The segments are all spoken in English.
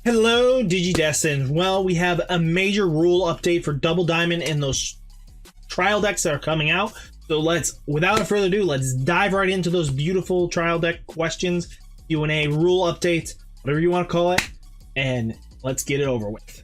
Hello, DigiDestined. Well, we have a major rule update for Double Diamond and those trial decks that are coming out. So without further ado, let's dive right into those beautiful trial deck questions, Q&A, rule updates, whatever you want to call it, and let's get it over with.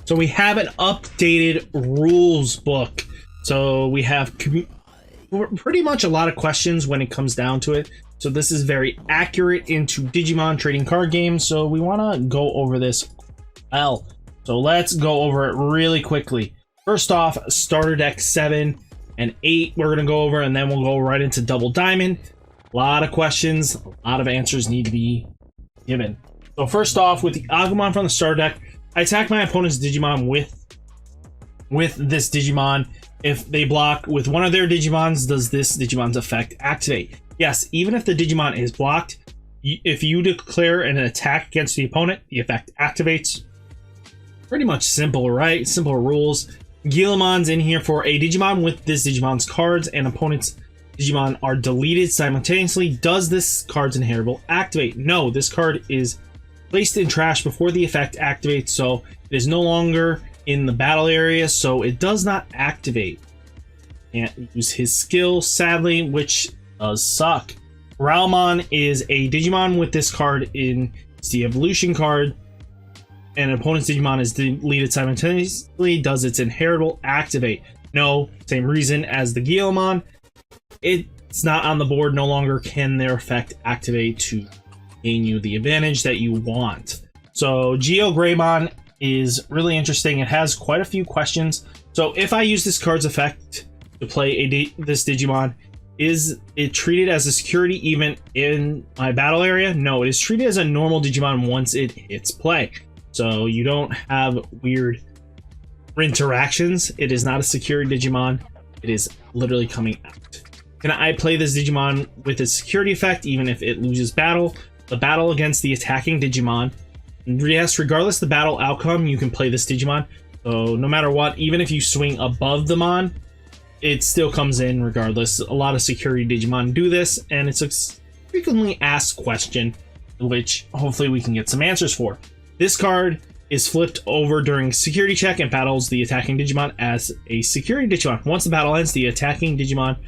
So we have an updated rules book. So we have pretty much a lot of questions when it comes down to it. So this is very accurate into Digimon trading card games. So we want to go over this well. So let's go over it really quickly. First off, starter deck 7 and 8 we're going to go over, and then we'll go right into Double Diamond. A lot of questions, a lot of answers need to be given. So first off, with the Agumon from the starter deck, I attack my opponent's Digimon with this Digimon. If they block with one of their Digimons, does this Digimon's effect activate? Yes, even if the Digimon is blocked, if you declare an attack against the opponent, the effect activates. Pretty much simple, right? Simple rules. Galamon's in here for a Digimon with this Digimon's cards and opponent's Digimon are deleted simultaneously. Does this card's inheritable activate? No, this card is placed in trash before the effect activates, so it is no longer in the battle area, so it does not activate. Can't use his skill, sadly, which does suck. Galamond is a Digimon with this card in the evolution card, and an opponent's Digimon is deleted simultaneously. Does its inheritable activate? No, same reason as the Galamond. It's not on the board, no longer can their effect activate to gain you the advantage that you want. So Ghazamon is really interesting. It has quite a few questions. So if I use this card's effect to play this Digimon, is it treated as a security even in my battle area? No, it is treated as a normal Digimon once it hits play. So you don't have weird interactions. It is not a security Digimon. It is literally coming out. Can I play this Digimon with its security effect even if it loses battle? The battle against the attacking Digimon. Yes, regardless of the battle outcome, you can play this Digimon. So no matter what, even if you swing above the Mon, it still comes in regardless. A lot of security Digimon do this, and it's a frequently asked question, which hopefully we can get some answers for. This card is flipped over during security check and battles the attacking Digimon as a security Digimon. Once the battle ends, the attacking Digimon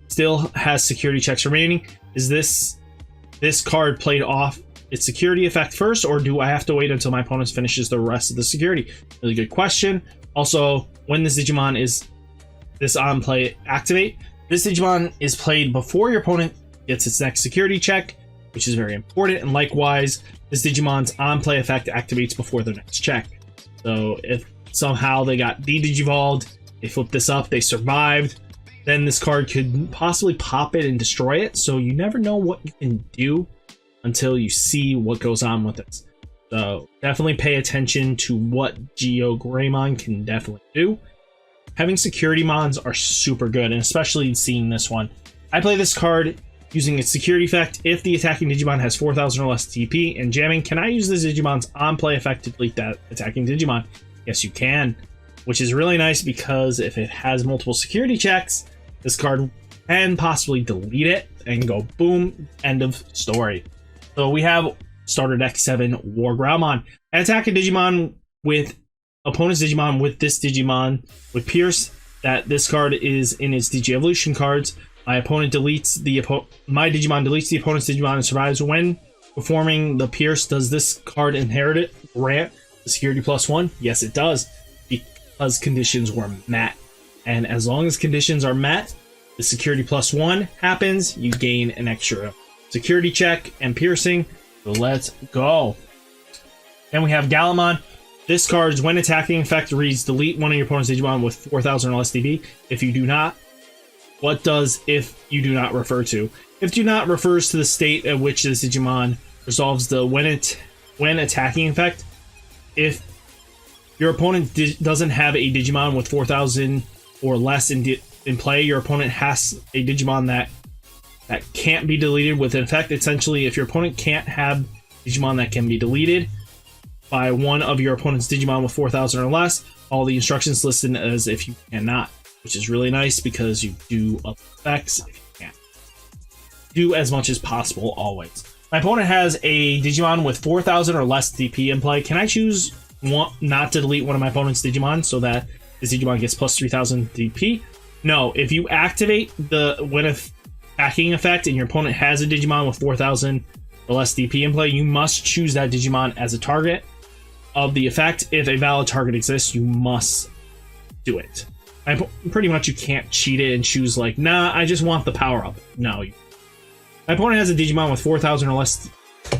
still has security checks remaining. Is this card played off its security effect first, or do I have to wait until my opponent finishes the rest of the security? Really good question. Also, when this Digimon is this on play activate, this Digimon is played before your opponent gets its next security check, which is very important. And likewise, this Digimon's on play effect activates before their next check. So if somehow they got de-digivolved, they flipped this up, they survived, then this card could possibly pop it and destroy it. So you never know what you can do until you see what goes on with it. So definitely pay attention to what Ghazamon can definitely do. Having security mons are super good, and especially seeing this one. I play this card using its security effect. If the attacking Digimon has 4,000 or less TP and jamming, can I use this Digimon's on play effect to delete that attacking Digimon? Yes, you can, which is really nice because if it has multiple security checks, this card can possibly delete it and go boom, end of story. So we have starter deck 7 War Galamond. I attack a Digimon with opponent's Digimon with this Digimon with Pierce. That this card is in its Digi Evolution cards. My opponent deletes my Digimon deletes the opponent's Digimon and survives. When performing the Pierce, does this card inherit it? Grant the security +1? Yes, it does, because conditions were met. And as long as conditions are met, the security +1 happens. You gain an extra security check and piercing. So let's go. Then we have Galamond. This card's when attacking effect reads delete one of your opponent's Digimon with 4,000 or less DB. If you do not, what does if you do not refer to? If do not refers to the state at which this Digimon resolves the when attacking effect. If your opponent doesn't have a Digimon with 4,000 or less in play, your opponent has a Digimon that can't be deleted with an effect. Essentially, if your opponent can't have Digimon that can be deleted by one of your opponent's Digimon with 4,000 or less, all the instructions listed as if you cannot, which is really nice because you do up effects if you can. do as much as possible always. My opponent has a Digimon with 4,000 or less DP in play. Can I choose not to delete one of my opponent's Digimon so that this Digimon gets plus 3,000 DP? No, if you activate the when attacking effect and your opponent has a Digimon with 4,000 or less DP in play, you must choose that Digimon as a target of the effect. If a valid target exists, you must do it. Pretty much you can't cheat it and choose like, nah, I just want the power up. No. My opponent has a Digimon with 4,000 or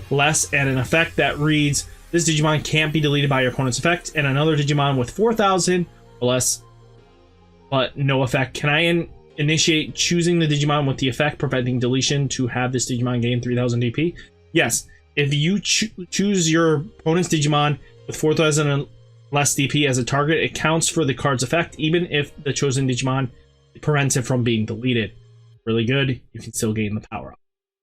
less and an effect that reads, this Digimon can't be deleted by your opponent's effect, and another Digimon with 4,000 or less but no effect. Can I initiate choosing the Digimon with the effect preventing deletion to have this Digimon gain 3,000 DP? Yes. If you choose your opponent's Digimon with 4,000 and less DP as a target, it counts for the card's effect, even if the chosen Digimon prevents it from being deleted. Really good. You can still gain the power up.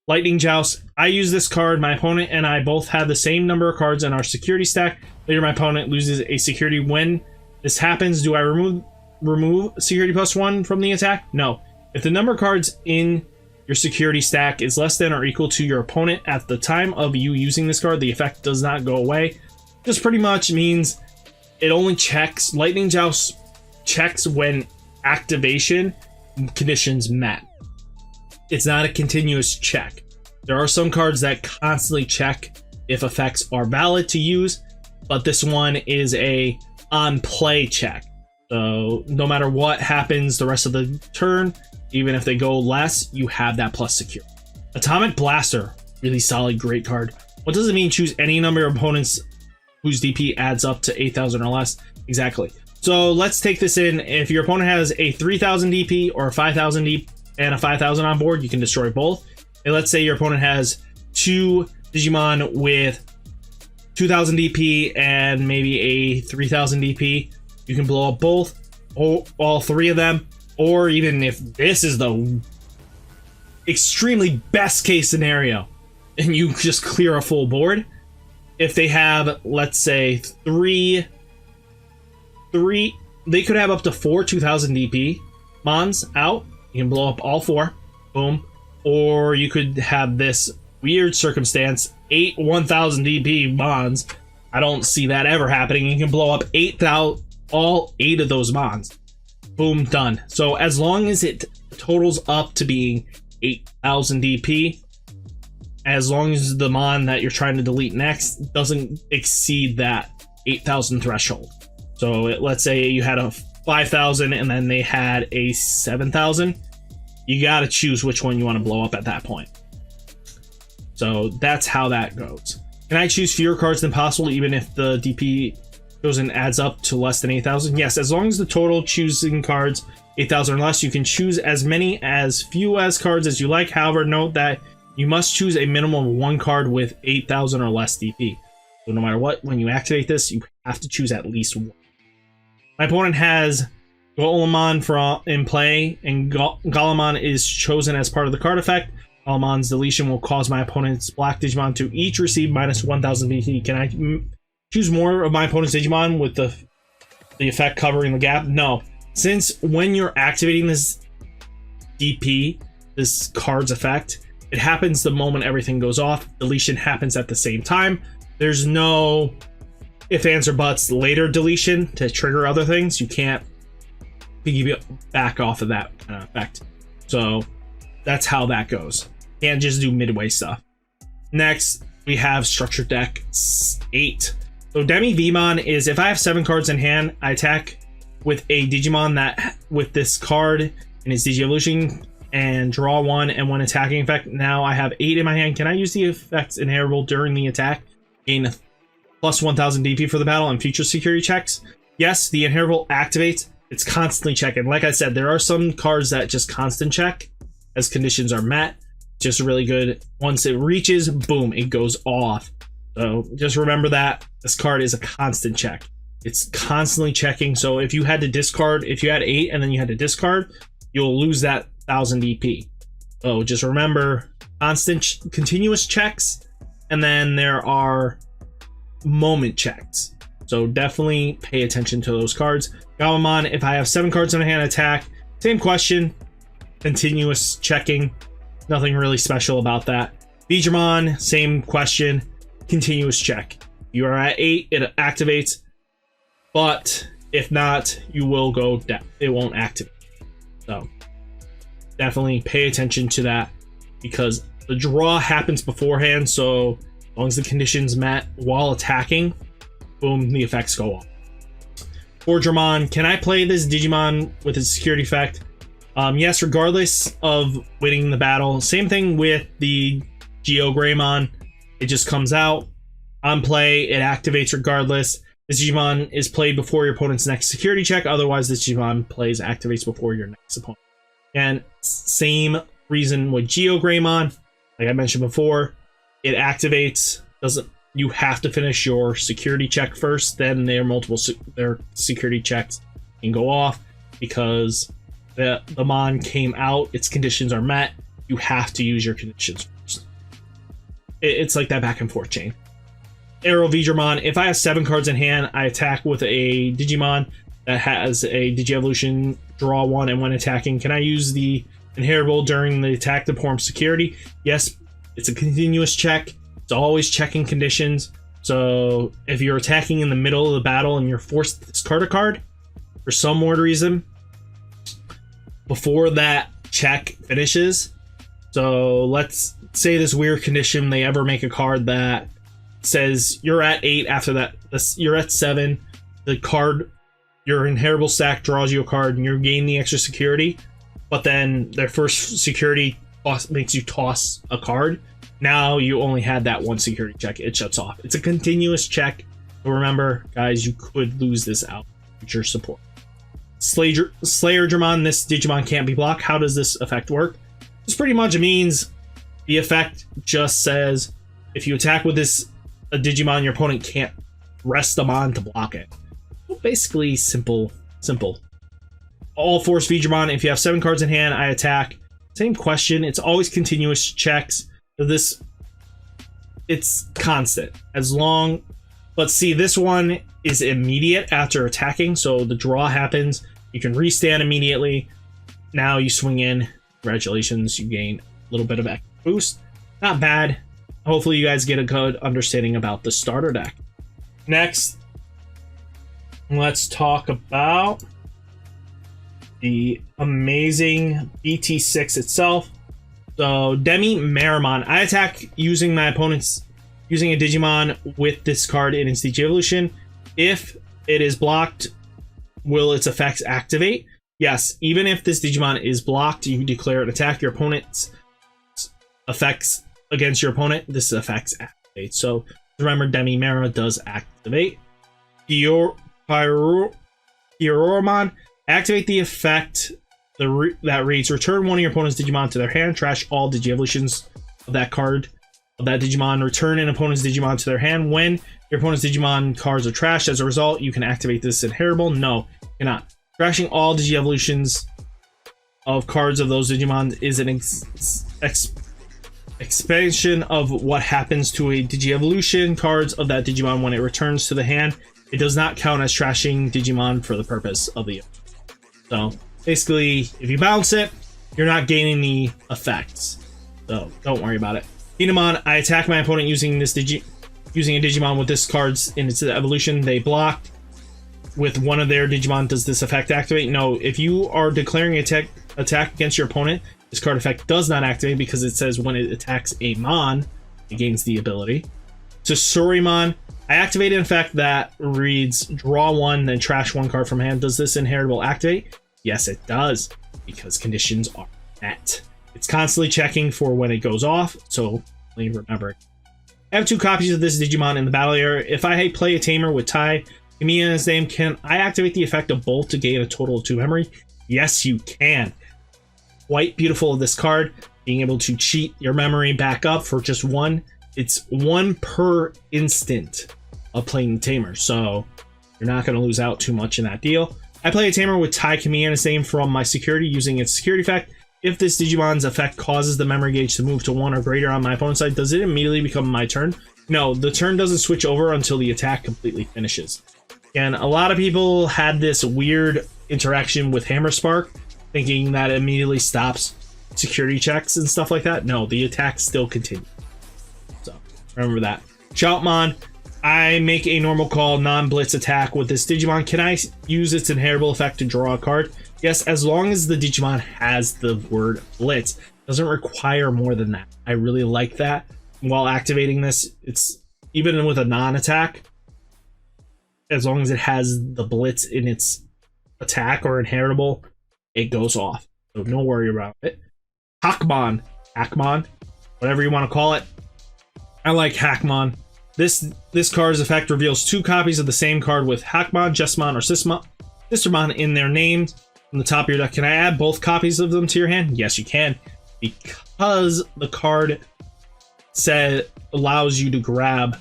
Lightning Joust. I use this card. My opponent and I both have the same number of cards in our security stack. Later, my opponent loses a security. When this happens, do I remove security +1 from the attack? No. If the number of cards in your security stack is less than or equal to your opponent at the time of you using this card, the effect does not go away. This pretty much means it only checks. Lightning Joust checks when activation conditions met. It's not a continuous check. There are some cards that constantly check if effects are valid to use, but this one is a on-play check. So no matter what happens the rest of the turn, even if they go less, you have that plus secure. Atomic Blaster, really solid, great card. What does it mean? Choose any number of opponents whose DP adds up to 8,000 or less. Exactly. So let's take this in. If your opponent has a 3,000 DP or a 5,000 DP and a 5,000 on board, you can destroy both. And let's say your opponent has two Digimon with 2,000 DP and maybe a 3,000 DP. You can blow up both, or all three of them, or even if this is the extremely best case scenario and you just clear a full board. If they have, let's say, three, they could have up to 4 2,000 DP Mons out. You can blow up all 4. Boom. Or you could have this weird circumstance, 8 1,000 DP Mons. I don't see that ever happening. You can blow up 8,000, all 8 of those Mons. Boom, done. So as long as it totals up to being 8,000 DP, as long as the Mon that you're trying to delete next doesn't exceed that 8,000 threshold. So let's say you had a 5,000 and then they had a 7,000. You got to choose which one you want to blow up at that point. So that's how that goes. Can I choose fewer cards than possible even if the DP chosen adds up to less than 8,000? Yes, as long as the total choosing cards 8,000 or less, you can choose as many as few as cards as you like. However, note that you must choose a minimum of 1 card with 8,000 or less DP. So no matter what, when you activate this, you have to choose at least 1. My opponent has Galamond in play, and Galamond is chosen as part of the card effect. Galamond's deletion will cause my opponent's black Digimon to each receive minus 1,000 DP. Can I choose more of my opponent's Digimon with the effect covering the gap? No. Since when you're activating this DP, this card's effect, it happens the moment everything goes off. Deletion happens at the same time. There's no if, ands, or buts later deletion to trigger other things. You can't back off of that kind of effect. So that's how that goes. Can't just do midway stuff. Next, we have Structured Deck 8. So Demi-Vmon is if I have 7 cards in hand, I attack with a Digimon that with this card in its Digi-Evolution and draw 1 and 1 attacking effect. Now I have 8 in my hand. Can I use the effects inheritable during the attack? Gain plus 1,000 DP for the battle and future security checks? Yes, the inheritable activates. It's constantly checking. Like I said, there are some cards that just constant check as conditions are met. Just really good. Once it reaches, boom, it goes off. So just remember that this card is a constant check. It's constantly checking. So if you had to discard, if you had 8 and then you had to discard, you'll lose that 1,000 DP. So just remember constant, continuous checks, and then there are moment checks. So definitely pay attention to those cards. Galamond, if I have 7 cards in my hand, attack. Same question. Continuous checking. Nothing really special about that. Digimon, same question. Continuous check. You are at 8, it activates. But if not, you will go down. It won't activate. So definitely pay attention to that, because the draw happens beforehand. So as long as the conditions met while attacking, boom, the effects go off. For Dramon, can I play this Digimon with its security effect? Yes, regardless of winning the battle. Same thing with the Ghazamon. It just comes out on play, it activates regardless. This Digimon is played before your opponent's next security check. Otherwise, this Digimon activates before your next opponent. And same reason with Ghazamon. Like I mentioned before, it activates. You have to finish your security check first. Then their security checks can go off, because the mon came out. Its conditions are met. You have to use your conditions first. It's like that back and forth chain. Arrow Vidramon. If I have 7 cards in hand, I attack with a Digimon that has a Digievolution, draw 1, and when attacking, can I use the inheritable during the attack to perform security? Yes, it's a continuous check. It's always checking conditions. So if you're attacking in the middle of the battle and you're forced to discard a card for some weird reason, before that check finishes, so let's say this weird condition, they ever make a card that says you're at 8, after that you're at 7, the card, your inheritable stack draws you a card and you gain the extra security, but then their first security makes you toss a card. Now you only had that one security check, it shuts off. It's a continuous check, but remember guys, you could lose this out with your support. Slayer Dramon, this Digimon can't be blocked. How does this effect work? This pretty much means the effect just says if you attack with a Digimon, your opponent can't rest them on to block it. Well, basically simple. All Force Vidramon, if you have 7 cards in hand, I attack. Same question, it's always continuous checks. It's constant as long, but see, this one is immediate after attacking, so the draw happens, you can restand immediately. Now you swing in, congratulations, you gain a little bit of extra boost. Not bad. Hopefully you guys get a good understanding about the starter deck. Next, let's talk about the amazing BT-6 itself. So Ridemyavatar, I attack using my opponent's a Digimon with this card in its Digievolution. If it is blocked, will its effects activate? Yes, even if this Digimon is blocked, you declare an attack. Your opponent's effects against your opponent, this effects activate. So remember, Ridemyavatar does activate. Arbomon, activate the effect that reads: return one of your opponent's Digimon to their hand, trash all Digievolutions of that card of that Digimon, return an opponent's Digimon to their hand. When your opponent's Digimon cards are trashed, as a result, you can activate this inheritable. No, you cannot. Trashing all Digievolutions of cards of those Digimon is an expansion of what happens to a Digievolution cards of that Digimon when it returns to the hand. It does not count as trashing Digimon for the purpose of the. So basically, if you bounce it, you're not gaining the effects. So don't worry about it. Kidmon, I attack my opponent using a Digimon with this card's in its evolution. They blocked with one of their Digimon. Does this effect activate? No. If you are declaring attack against your opponent, this card effect does not activate, because it says when it attacks a mon, it gains the ability. So Tsurimon, I activate an effect that reads draw 1, then trash 1 card from hand. Does this inheritable activate? Yes, it does, because conditions are met. It's constantly checking for when it goes off, so remember. I have 2 copies of this Digimon in the battle area. If I play a tamer with Tai Kamiya in his name, can I activate the effect of both to gain a total of 2 memory? Yes, you can. Quite beautiful of this card, being able to cheat your memory back up for just 1. It's 1 per instant of playing the tamer, so you're not going to lose out too much in that deal. I play a tamer with Tai Kamiya in his name from my security using its security effect. If this Digimon's effect causes the memory gauge to move to 1 or greater on my opponent's side, does it immediately become my turn? No, the turn doesn't switch over until the attack completely finishes. And a lot of people had this weird interaction with Hammer Spark, thinking that it immediately stops security checks and stuff like that. No, the attacks still continue. So remember that. Shoutmon, I make a normal call non-blitz attack with this Digimon. Can I use its inheritable effect to draw a card? Yes, as long as the Digimon has the word blitz. Doesn't require more than that. I really like that. While activating this, it's even with a non-attack, as long as it has the blitz in its attack or inheritable, it goes off. So no worry about it. Hackmon, whatever you want to call it. I like Hackmon. This card's effect reveals 2 copies of the same card with Hackmon, Ghazamon, or Sistermon in their names from the top of your deck. Can I add both copies of them to your hand? Yes, you can. Because the card allows you to grab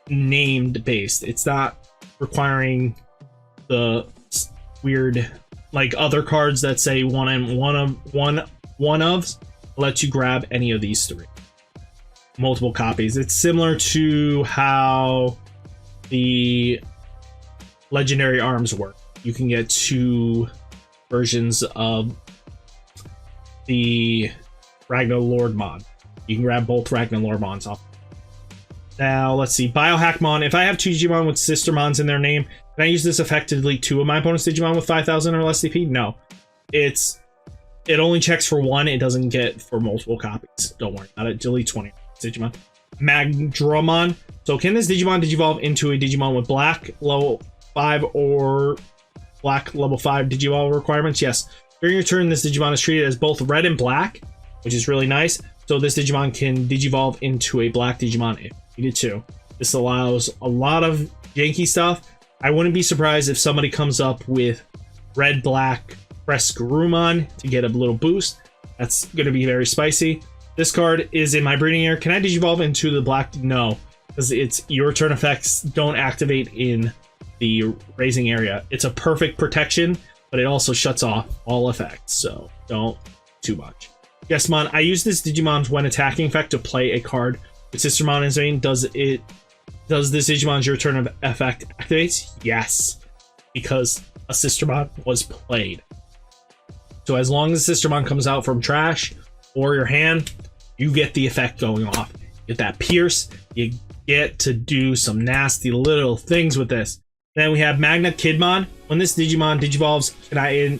named based. It's not requiring the weird like other cards that say one of lets you grab any of these 3. Multiple copies. It's similar to how the legendary arms work. You can get 2 versions of the Ragnar Lordmon. You can grab both Ragnar Lordmons off. Now, let's see. Biohackmon. If I have 2 Digimon with Sistermons in their name, can I use this effect to delete 2 of my opponent's Digimon with 5,000 or less DP? No. It only checks for 1. It doesn't get for multiple copies. Don't worry about it. Delete 20 Digimon. Magdramon. So can this Digimon digivolve into a Digimon with black level 5 or black level 5 Digivolve requirements? Yes. During your turn, this Digimon is treated as both red and black, which is really nice. So this Digimon can digivolve into a black Digimon if you needed to. This allows a lot of janky stuff. I wouldn't be surprised if somebody comes up with red-black Ghazamon to get a little boost. That's going to be very spicy. This card is in my breeding area. Can I digivolve into the black? No, because it's your turn effects don't activate in the raising area. It's a perfect protection, but it also shuts off all effects, so don't too much. Ghazamon, I use this Digimon's when attacking effect to play a card with Sistermon in Zane. Does this Digimon's your turn of effect activates? Yes, because a Sistermon was played. So as long as Sistermon comes out from trash or your hand, you get the effect going off. You get that pierce, you get to do some nasty little things with this. Then we have Magna Kidmon. When this Digimon digivolves, can I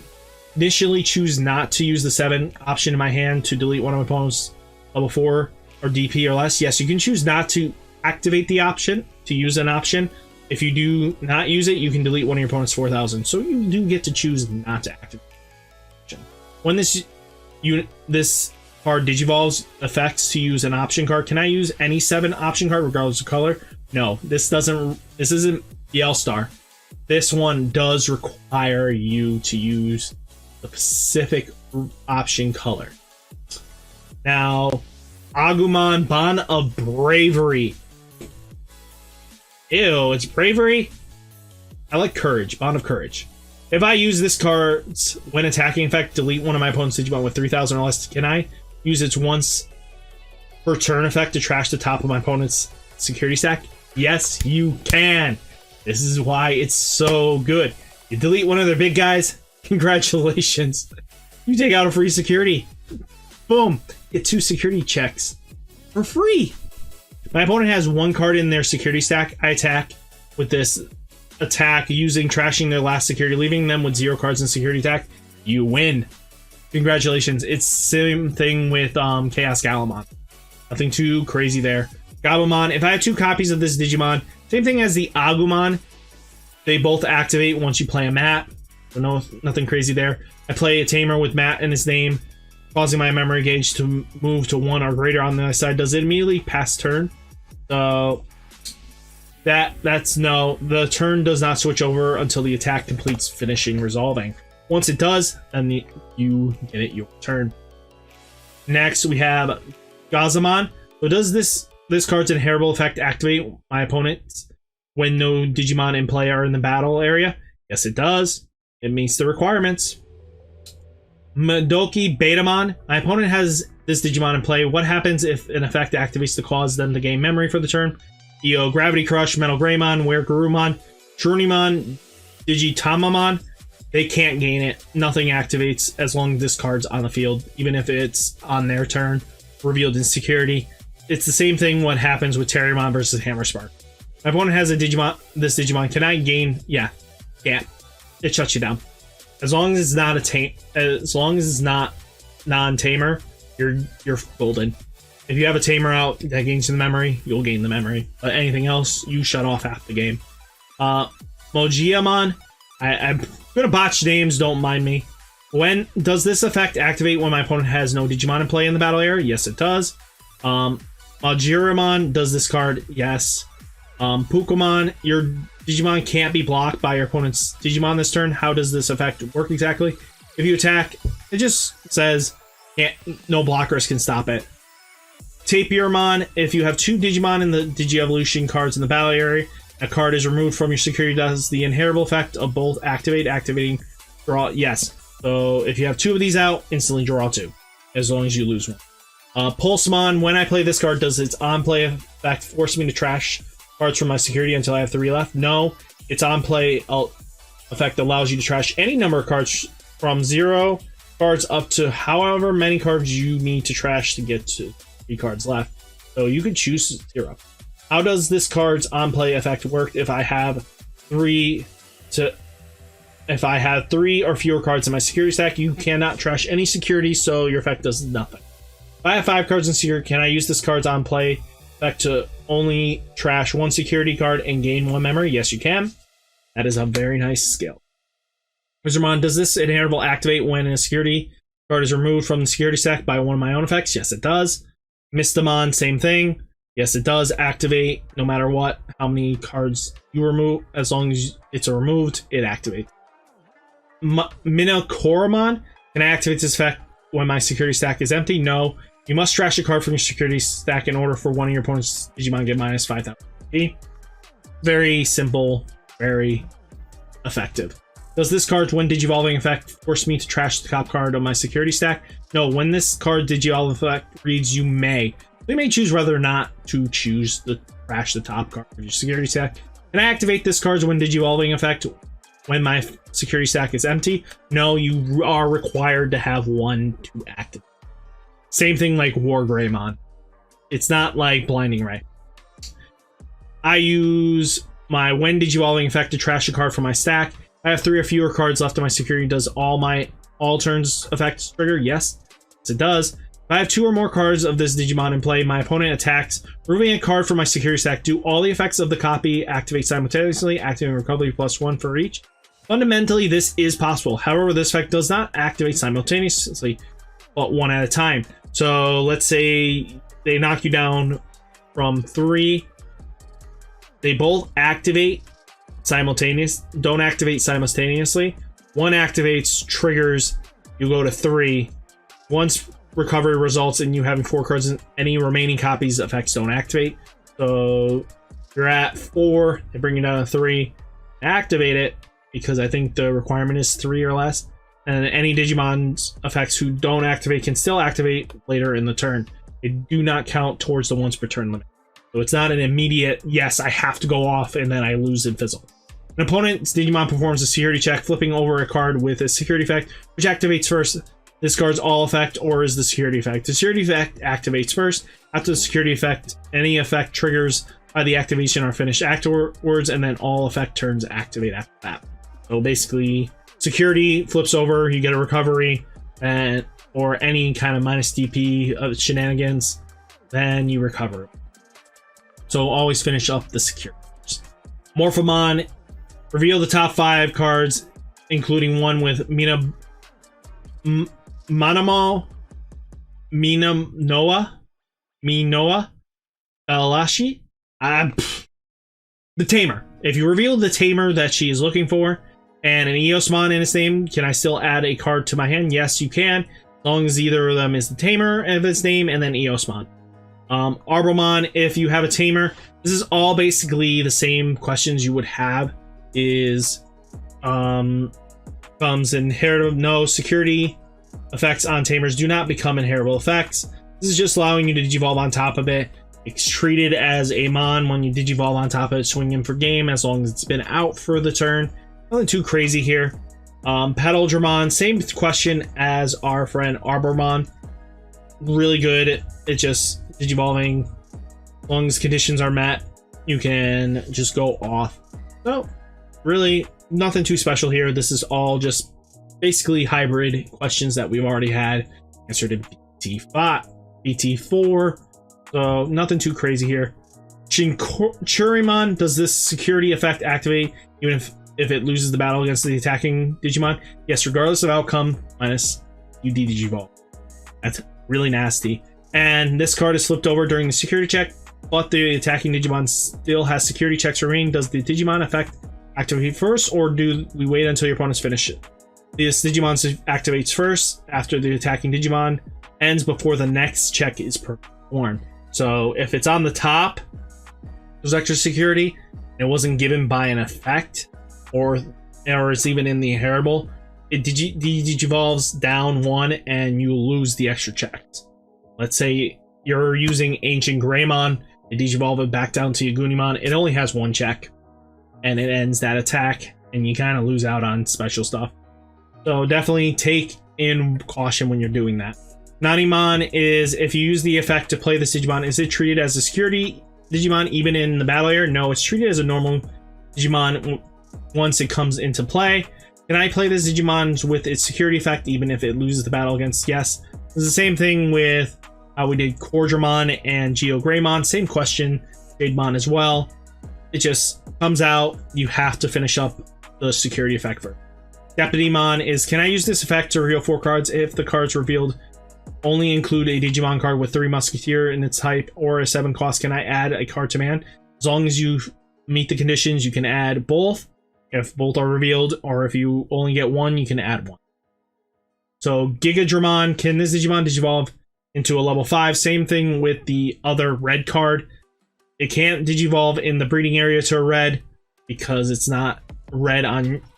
initially choose not to use the 7 option in my hand to delete one of my opponent's level 4 or DP or less? Yes, you can choose not to activate the option, to use an option. If you do not use it, you can delete one of your opponent's 4,000. So you do get to choose not to activate the option. When this card digivolves effects to use an option card, can I use any 7 option card regardless of color? No, this isn't the L-Star. This one does require you to use the specific option color. Now, Agumon, Bond of Bravery. Ew, it's bravery? I like courage, Bond of Courage. If I use this card's when attacking effect, delete one of my opponent's Digimon with 3,000 or less, can I use its once per turn effect to trash the top of my opponent's security stack? Yes, you can. This is why it's so good. You delete one of their big guys, congratulations. You take out a free security. Boom, get 2 security checks for free. My opponent has 1 card in their security stack. I attack with this attack using trashing their last security, leaving them with 0 cards in security attack. You win. Congratulations. It's same thing with Chaos Galamond. Nothing too crazy there. Galamond, if I have 2 copies of this Digimon, same thing as the Agumon, they both activate once you play a map. So nothing crazy there. I play a Tamer with Matt in his name, causing my memory gauge to move to 1 or greater on the other side. Does it immediately pass turn? So that's no. The turn does not switch over until the attack completes finishing resolving. Once it does, then you get it your turn. Next we have Ghazamon. So does this card's inheritable effect activate my opponent's when no Digimon in play are in the battle area? Yes, it does. It meets the requirements. Madoki Betamon. My opponent has this Digimon in play. What happens if an effect activates to cause them to gain memory for the turn? EO Gravity Crush, Metal Greymon, Weregarurumon, Journeyman, Digitamamon. They can't gain it. Nothing activates as long as this card's on the field, even if it's on their turn, revealed in security. It's the same thing what happens with Terriermon versus Hammerspark. My opponent has a Digimon. This Digimon, can I gain? Yeah, can't. It shuts you down. As long as it's not as long as it's not non-tamer, you're golden. If you have a tamer out that gains the memory, you'll gain the memory. But anything else, you shut off half the game. Mogiamon, I'm gonna botch names, don't mind me. When does this effect activate when my opponent has no Digimon in play in the battle area? Yes, it does. Mogiramon, does this card? Yes. Pukomon, your Digimon can't be blocked by your opponent's Digimon this turn. How does this effect work exactly? If you attack, it just says no blockers can stop it. Tapirmon, if you have 2 Digimon in the Digi-Evolution cards in the battle area, a card is removed from your security, does the inheritable effect of both activating, draw, yes. So if you have 2 of these out, instantly draw 2, as long as you lose one. Pulsemon, when I play this card, does its on-play effect force me to trash cards from my security until I have 3 left? No, its on-play effect allows you to trash any number of cards from 0 cards up to however many cards you need to trash to get to 3 cards left. So you can choose 0. How does this card's on-play effect work if I have 3 or fewer cards in my security stack? You cannot trash any security, so your effect does nothing. If I have 5 cards in security, can I use this card's on-play effect to only trash 1 security card and gain 1 memory? Yes, you can. That is a very nice skill. Ghazamon, does this inheritable activate when a security card is removed from the security stack by one of my own effects? Yes, it does. Mistamon, same thing. Yes, it does activate no matter what, how many cards you remove. As long as it's removed, it activates. Minakoromon, can I activate this effect when my security stack is empty? No. You must trash a card from your security stack in order for one of your opponent's Digimon to get minus 5,000 XP. Very simple, very effective. Does this card, when Digivolving effect, force me to trash the top card of my security stack? No, when this card Digivolve effect reads, you may. You may choose whether or not to choose the trash the top card of your security stack. Can I activate this card's when Digivolving effect when my security stack is empty? No, you are required to have 1 to activate. Same thing like War Greymon. It's not like Blinding Ray. I use my when Digivolving effect to trash a card from my stack. I have 3 or fewer cards left in my security. Does all turns effects trigger? Yes. Yes, it does. If I have 2 or more cards of this Digimon in play, my opponent attacks, removing a card from my security stack. Do all the effects of the copy activate simultaneously, activating recovery +1 for each? Fundamentally, this is possible. However, this effect does not activate simultaneously, but 1 at a time. So let's say they knock you down from 3. They both activate don't activate simultaneously. 1 activates, triggers, you go to 3. Once recovery results in you having 4 cards and any remaining copies, effects don't activate. So you're at 4, they bring you down to 3, activate it, because I think the requirement is 3 or less. And any Digimon's effects who don't activate can still activate later in the turn. They do not count towards the once per turn limit. So it's not an immediate, yes, I have to go off and then I lose and fizzle. An opponent's Digimon performs a security check, flipping over a card with a security effect, which activates first. This card's all effect or is the security effect. The security effect activates first. After the security effect, any effect triggers by the activation are finished afterwards, and then all effect turns activate after that. So basically, security flips over, you get a recovery, or any kind of minus DP of shenanigans, then you recover. So always finish up the security. Morphomon, reveal the top 5 cards, including one with Minoa, Alashi, the Tamer. If you reveal the Tamer that she is looking for and an Eosmon in its name, can I still add a card to my hand? Yes, you can, as long as either of them is the Tamer of its name and then Eosmon. Arbomon, if you have a Tamer, this is all basically the same questions you would have. Is comes inheritable. No, security effects on Tamers do not become inheritable effects. This is just allowing you to Digivolve on top of it. It's treated as a Mon when you Digivolve on top of it, swing in for game as long as it's been out for the turn. Nothing too crazy here. Paddledramon, same question as our friend Arbomon. Really good. It just Digivolving. As long as conditions are met, you can just go off. So, really, nothing too special here. This is all just basically hybrid questions that we've already had answered in BT-5, BT-4. So, nothing too crazy here. Churimon, does this security effect activate even if it loses the battle against the attacking Digimon? Yes, regardless of outcome, minus you Digivolve. That's really nasty. And this card is flipped over during the security check, but the attacking Digimon still has security checks remaining. Does the Digimon effect activate first, or do we wait until your opponents finish it? This Digimon activates first after the attacking Digimon ends before the next check is performed. So if it's on the top, there's extra security, it wasn't given by an effect, or it's even in the inheritable, it digivolves down one and you lose the extra checks. Let's say you're using Ancient Greymon, you digivolve it back down to Yagunimon, it only has one check, and it ends that attack, and you kind of lose out on special stuff. So definitely take in caution when you're doing that. Nanimon is, if you use the effect to play this Digimon, is it treated as a security Digimon even in the battle area? No, it's treated as a normal Digimon once it comes into play. Can I play this Digimon with its security effect even if it loses the battle against? Yes. It's the same thing with how we did Kordramon and GeoGreymon. Same question. Kidmon as well. It just comes out. You have to finish up the security effect first. Deputymon is, can I use this effect to reveal 4 cards if the cards revealed only include a Digimon card with 3 Musketeer in its type or a 7 cost? Can I add a card to my hand? As long as you meet the conditions, you can add both. If both are revealed, or if you only get one, you can add one. So Gigadramon, can this Digimon digivolve into a level 5? Same thing with the other red card. It can't digivolve in the breeding area to a red because it's not red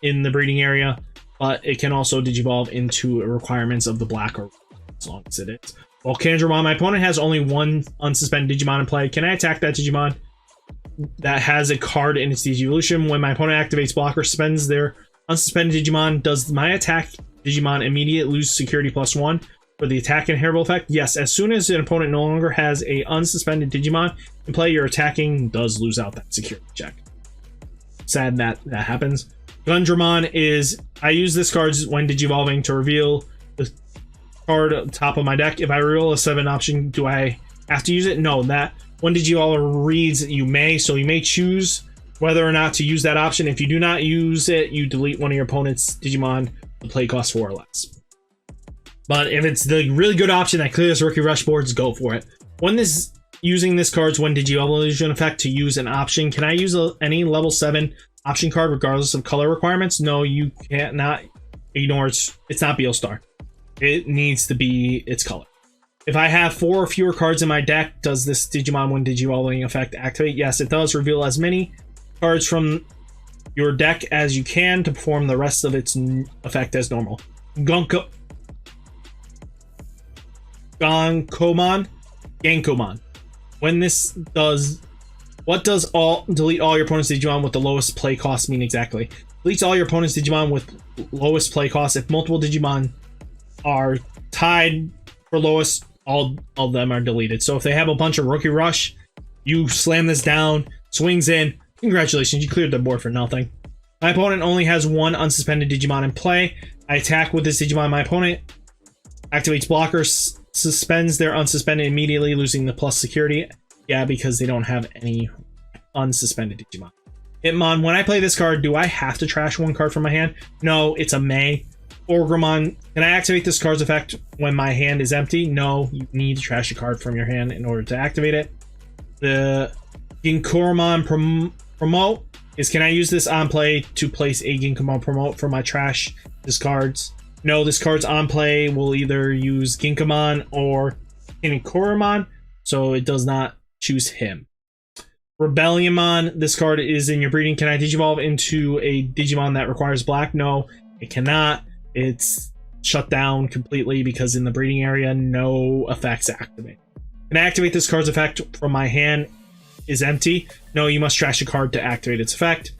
in the breeding area, but it can also digivolve into requirements of the black or red, as long as it is. Volcandramon, my opponent has only one unsuspended Digimon in play. Can I attack that Digimon that has a card in its Digivolution? When my opponent activates blocker, spends their unsuspended Digimon, does my attack Digimon immediately lose security +1 for the attack inheritable effect? Yes, as soon as an opponent no longer has a unsuspended Digimon in play, your attacking does lose out that security check. Sad that happens. Gundramon is, I use this card when digivolving to reveal the card at the top of my deck. If I reveal a 7 option, do I have to use it? No, that when Digivolver reads, you may, so you may choose whether or not to use that option. If you do not use it, you delete one of your opponent's Digimon to play cost 4 or less. But if it's the really good option that clears rookie rush boards, go for it. When this using this card's when Digievolution effect to use an option, can I use any level 7 option card regardless of color requirements? No, you can't. Not ignore it's not Beelstar. It needs to be its color. If I have 4 or fewer cards in my deck, does this Digimon when Digivolving effect activate? Yes, it does. Reveal as many cards from your deck as you can to perform the rest of its effect as normal. Gankomon. When this does, what does delete all your opponent's Digimon with the lowest play cost mean exactly? Deletes all your opponent's Digimon with lowest play cost. If multiple Digimon are tied for lowest, all of them are deleted. So if they have a bunch of Rookie Rush, you slam this down, swings in, congratulations, you cleared the board for nothing. My opponent only has 1 unsuspended Digimon in play. I attack with this Digimon. My opponent activates blocker, suspends their unsuspended immediately, losing the plus security. Yeah, because they don't have any unsuspended Digimon. Hitmon, when I play this card, do I have to trash 1 card from my hand? No, it's a may. Orgrimmon, can I activate this card's effect when my hand is empty? No, you need to trash a card from your hand in order to activate it. The Ginkoromon promote is, can I use this on play to place a Ginkomon promote for my trash discards? No, this card's on play will either use Ginkomon or Ginkoromon, so it does not choose him. Rebellionmon, this card is in your breeding. Can I digivolve into a Digimon that requires black? No, it cannot. It's shut down completely because in the breeding area, no effects activate. Can I activate this card's effect from my hand is empty? No, you must trash a card to activate its effect.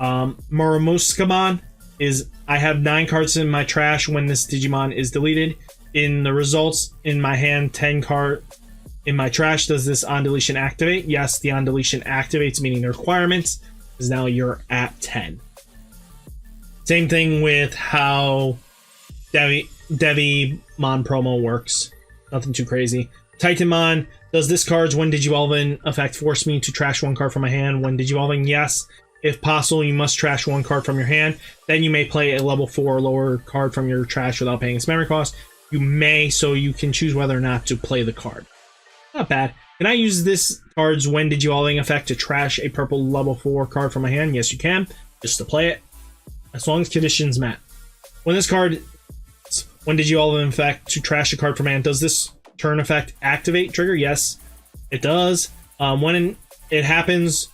Muramuskamon, is I have 9 cards in my trash when this Digimon is deleted. In the results, in my hand, 10 card in my trash. Does this on deletion activate? Yes, the on deletion activates, meaning the requirements is now you're at 10. Same thing with how Devimon promo works. Nothing too crazy. Titanmon, does this card's when Digivolving effect force me to trash 1 card from my hand? When Digivolving, yes. If possible, you must trash 1 card from your hand. Then you may play a level 4 or lower card from your trash without paying its memory cost. You may, so you can choose whether or not to play the card. Not bad. Can I use this card's when Digivolving effect to trash a purple level 4 card from my hand? Yes, you can. Just to play it. As long as conditions met. When this card, when Digivolving effect to trash a card from my hand, does this turn effect activate trigger? Yes, it does. When it happens,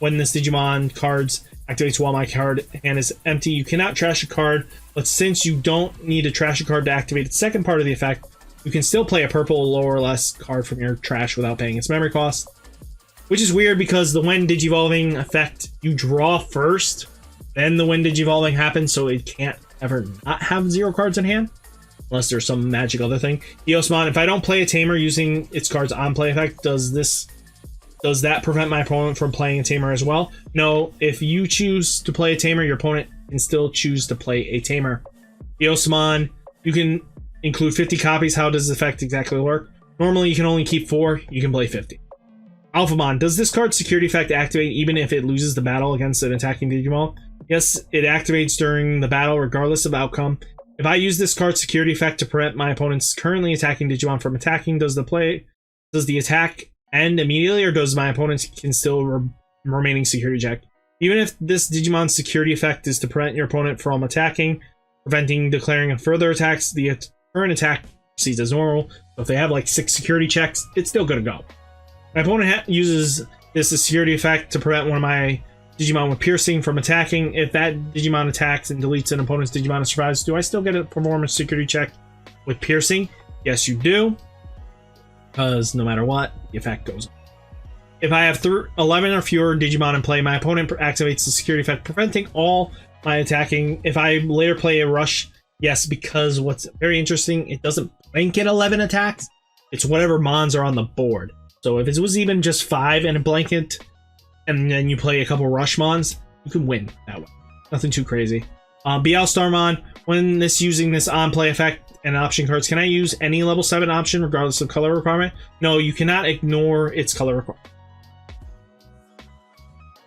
when this Digimon cards activates while my card hand is empty, you cannot trash a card, but since you don't need to trash a card to activate the second part of the effect, you can still play a purple lower or less card from your trash without paying its memory cost. Which is weird because the when Digivolving effect, you draw first, then the when Digivolving happens, so it can't ever not have 0 cards in hand. Unless there's some magic other thing. Eosmon, if I don't play a Tamer using its card's on-play effect, does that prevent my opponent from playing a Tamer as well? No, if you choose to play a Tamer, your opponent can still choose to play a Tamer. Eosmon, you can include 50 copies. How does this effect exactly work? Normally, you can only keep 4. You can play 50. Alphamon, does this card's security effect activate even if it loses the battle against an attacking Digimon? Yes, it activates during the battle regardless of outcome. If I use this card's security effect to prevent my opponent's currently attacking Digimon from attacking, does the attack end immediately, or does my opponent can still remaining security check? Even if this Digimon's security effect is to prevent your opponent from attacking, preventing declaring further attacks, the current attack proceeds as normal. So if they have like 6 security checks, it's still gonna go. My opponent uses this security effect to prevent one of my Digimon with piercing from attacking. If that Digimon attacks and deletes an opponent's Digimon and survives, do I still get to perform a security check with piercing? Yes, you do. Because no matter what, the effect goes on. If I have 11 or fewer Digimon in play, my opponent activates the security effect, preventing all my attacking. If I later play a rush, yes, because what's very interesting, it doesn't blanket 11 attacks. It's whatever mons are on the board. So if it was even just 5 and a blanket, and then you play a couple rush mons, you can win that way. Nothing too crazy. BL Starmon, when using this on-play effect and option cards, can I use any level 7 option regardless of color requirement? No, you cannot ignore its color requirement.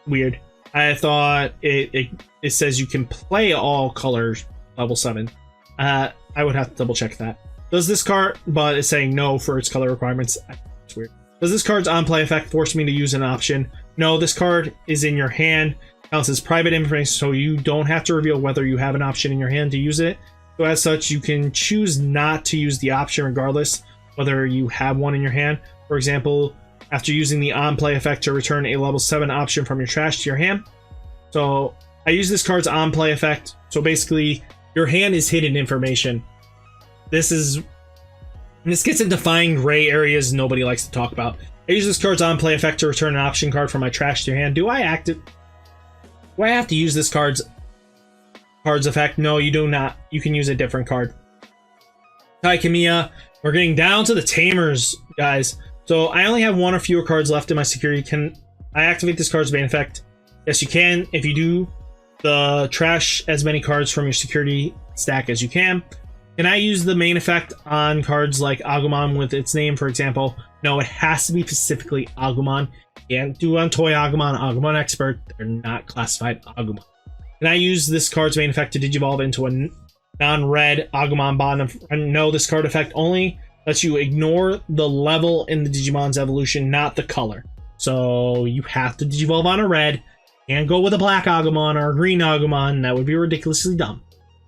Weird. I thought it says you can play all colors level 7. I would have to double check that. Does this card, but it's saying no for its color requirements. It's weird. Does this card's on-play effect force me to use an option? No, this card is in your hand, counts as private information, so you don't have to reveal whether you have an option in your hand to use it. So as such, you can choose not to use the option regardless whether you have one in your hand. For example, after using the on-play effect to return a level 7 option from your trash to your hand. So I use this card's on-play effect. So basically, your hand is hidden information. This gets into fine gray areas nobody likes to talk about. I use this card's on-play effect to return an option card from my trash to your hand. Do I have to use this card's effect? No, you do not. You can use a different card. Taikamiya, we're getting down to the Tamers, guys. So I only have 1 or fewer cards left in my security. Can I activate this card's main effect? Yes, you can. If you do, trash as many cards from your security stack as you can. Can I use the main effect on cards like Agumon with its name, for example? No, it has to be specifically Agumon. You can't do on Toy Agumon, Agumon Expert. They're not classified Agumon. Can I use this card's main effect to digivolve into a non-red Agumon bond? No, this card effect only lets you ignore the level in the Digimon's evolution, not the color. So you have to digivolve on a red. Can't go with a black Agumon or a green Agumon. That would be ridiculously dumb.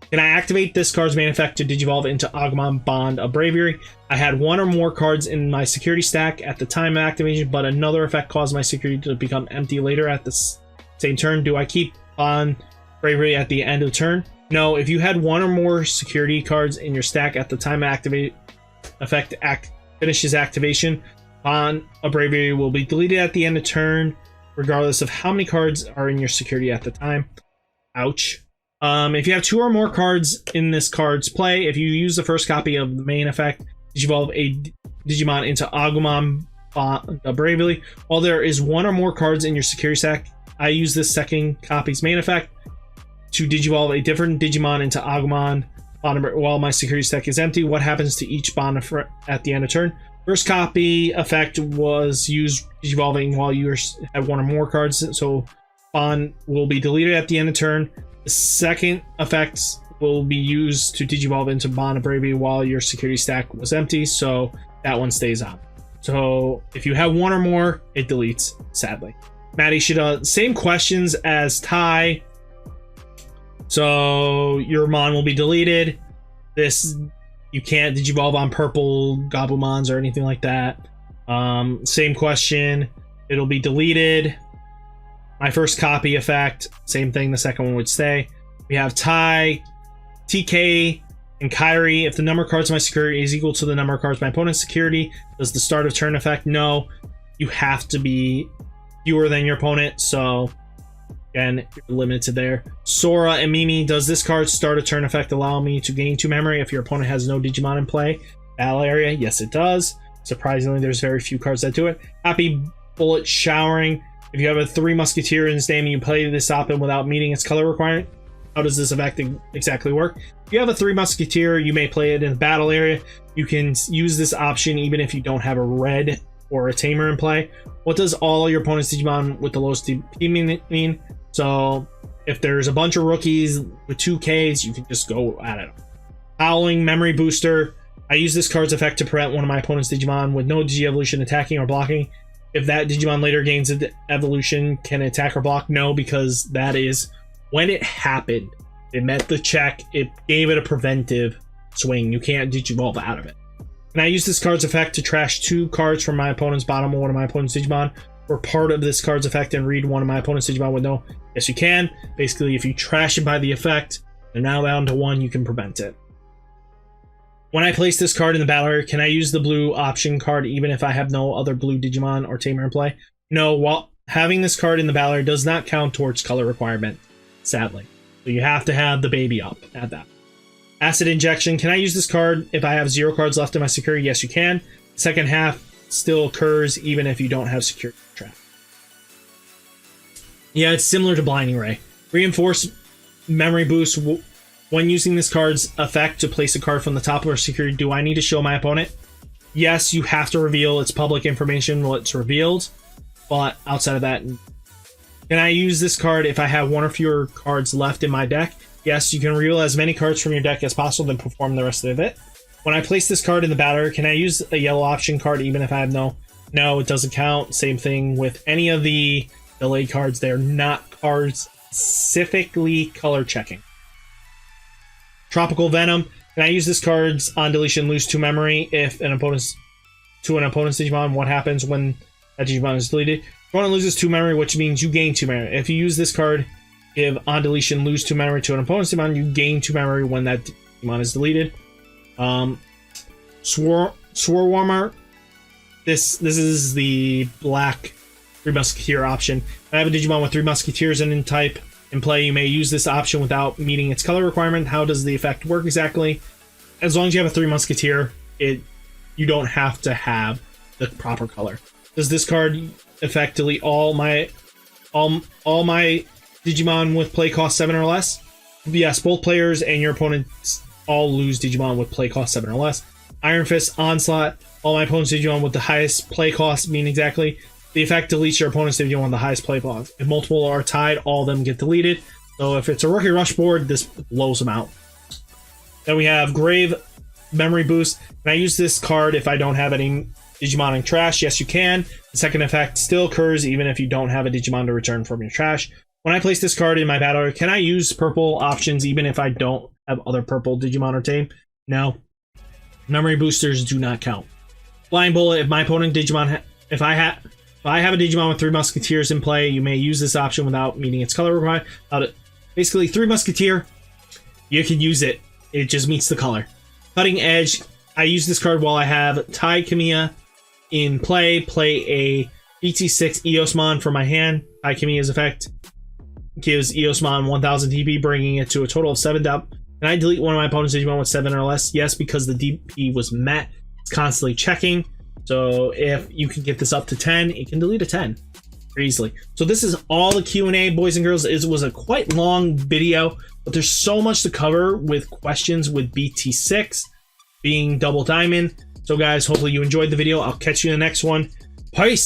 Can I activate this card's main effect to digivolve into Agumon Bond of Bravery? I had 1 or more cards in my security stack at the time of activation, but another effect caused my security to become empty later at the same turn. Do I keep Bond Bravery at the end of the turn? No, if you had 1 or more security cards in your stack at the time of finishes activation, Bond of Bravery will be deleted at the end of turn, regardless of how many cards are in your security at the time. Ouch. If you have 2 or more cards in this card's play, if you use the first copy of the main effect, Digivolve a Digimon into Agumon Bravely. While there is 1 or more cards in your security stack, I use this second copy's main effect to Digivolve a different Digimon into Agumon while my security stack is empty. What happens to each bond at the end of turn? First copy effect was used Digivolving while you have 1 or more cards, so bond will be deleted at the end of turn. The second effect will be used to Digivolve into Bond of Bravery while your security stack was empty, so that one stays on. So if you have 1 or more, it deletes, sadly. Maddie Shida, same questions as Ty. So your Mon will be deleted. This, you can't Digivolve on purple Gabumons or anything like that. Same question. It'll be deleted. My first copy effect, same thing, the second one would stay. We have Ty, TK, and Kyrie. If the number of cards in my security is equal to the number of cards in my opponent's security, does the start of turn effect? No. You have to be fewer than your opponent, so again, you're limited there. Sora and Mimi, does this card start a turn effect allow me to gain 2 memory if your opponent has no Digimon in play? Battle area, yes it does. Surprisingly, there's very few cards that do it. Happy Bullet Showering. If you have a 3 Musketeer in this name and you play this option without meeting its color requirement, how does this effect exactly work? If you have a 3 Musketeer, you may play it in the battle area. You can use this option even if you don't have a red or a Tamer in play. What does all your opponent's Digimon with the lowest DP mean? So if there's a bunch of rookies with 2 Ks, you can just go at it. Howling Memory Booster. I use this card's effect to prevent one of my opponent's Digimon with no Digi-Evolution attacking or blocking. If that Digimon later gains an evolution, can it attack or block? No, because that is when it happened. It met the check. It gave it a preventive swing. You can't Digivolve out of it. Can I use this card's effect to trash 2 cards from my opponent's bottom or one of my opponent's Digimon, or part of this card's effect and read one of my opponent's Digimon with no? Yes, you can. Basically, if you trash it by the effect, they're now down to 1, you can prevent it. When I place this card in the battle area, can I use the blue option card even if I have no other blue Digimon or Tamer in play? No, while having this card in the battle area does not count towards color requirement, sadly. So you have to have the baby up at that. Acid Injection. Can I use this card if I have 0 cards left in my security? Yes, you can. Second half still occurs even if you don't have security trap. Yeah, it's similar to Blinding Ray. Reinforced Memory Boost. When using this card's effect to place a card from the top of our security, do I need to show my opponent? Yes, you have to reveal. It's public information while it's revealed. But outside of that, can I use this card if I have 1 or fewer cards left in my deck? Yes, you can reveal as many cards from your deck as possible, then perform the rest of it. When I place this card in the battle, can I use a yellow option card even if I have no? No, it doesn't count. Same thing with any of the delayed cards. They're not cards specifically color checking. Tropical Venom. Can I use this card's on deletion lose 2 memory if an opponent's Digimon? What happens when that Digimon is deleted? Opponent loses 2 memory, which means you gain 2 memory. If you use this card, give on deletion lose 2 memory to an opponent's Digimon, you gain 2 memory when that Digimon is deleted. Swarwarmer. This is the black 3 Musketeer option. If I have a Digimon with 3 Musketeers in type in play, you may use this option without meeting its color requirement. How does the effect work exactly? As long as you have a 3 Musketeer, you don't have to have the proper color. Does this card effect delete all my Digimon with play cost 7 or less? Yes, both players and your opponents all lose Digimon with play cost 7 or less. Iron Fist Onslaught. All my opponents Digimon with the highest play cost mean exactly. The effect deletes your opponent's Digimon with the highest play cost. If multiple are tied, all of them get deleted. So if it's a Rookie Rush board, this blows them out. Then we have Grave Memory Boost. Can I use this card if I don't have any Digimon in trash? Yes, you can. The second effect still occurs even if you don't have a Digimon to return from your trash. When I place this card in my battle area, can I use purple options even if I don't have other purple Digimon or Tame? No. Memory boosters do not count. Blind Bullet. If my opponent Digimon, if I have a Digimon with 3 Musketeers in play, you may use this option without meeting its color requirement. Basically, 3 Musketeer, you can use it. It just meets the color. Cutting Edge. I use this card while I have Tai Kamiya in play. Play a BT-6 Eosmon from my hand. Tai Kamiya's effect. gives Eosmon 1000 DP, bringing it to a total of 7 down. Can I delete one of my opponent's Digimon with 7 or less? Yes, because the DP was met. It's constantly checking. So if you can get this up to 10, it can delete a 10 very easily. So this is all the Q&A, boys and girls. It was a quite long video, but there's so much to cover with questions with BT-6 being double diamond. So guys, hopefully you enjoyed the video. I'll catch you in the next one. Peace!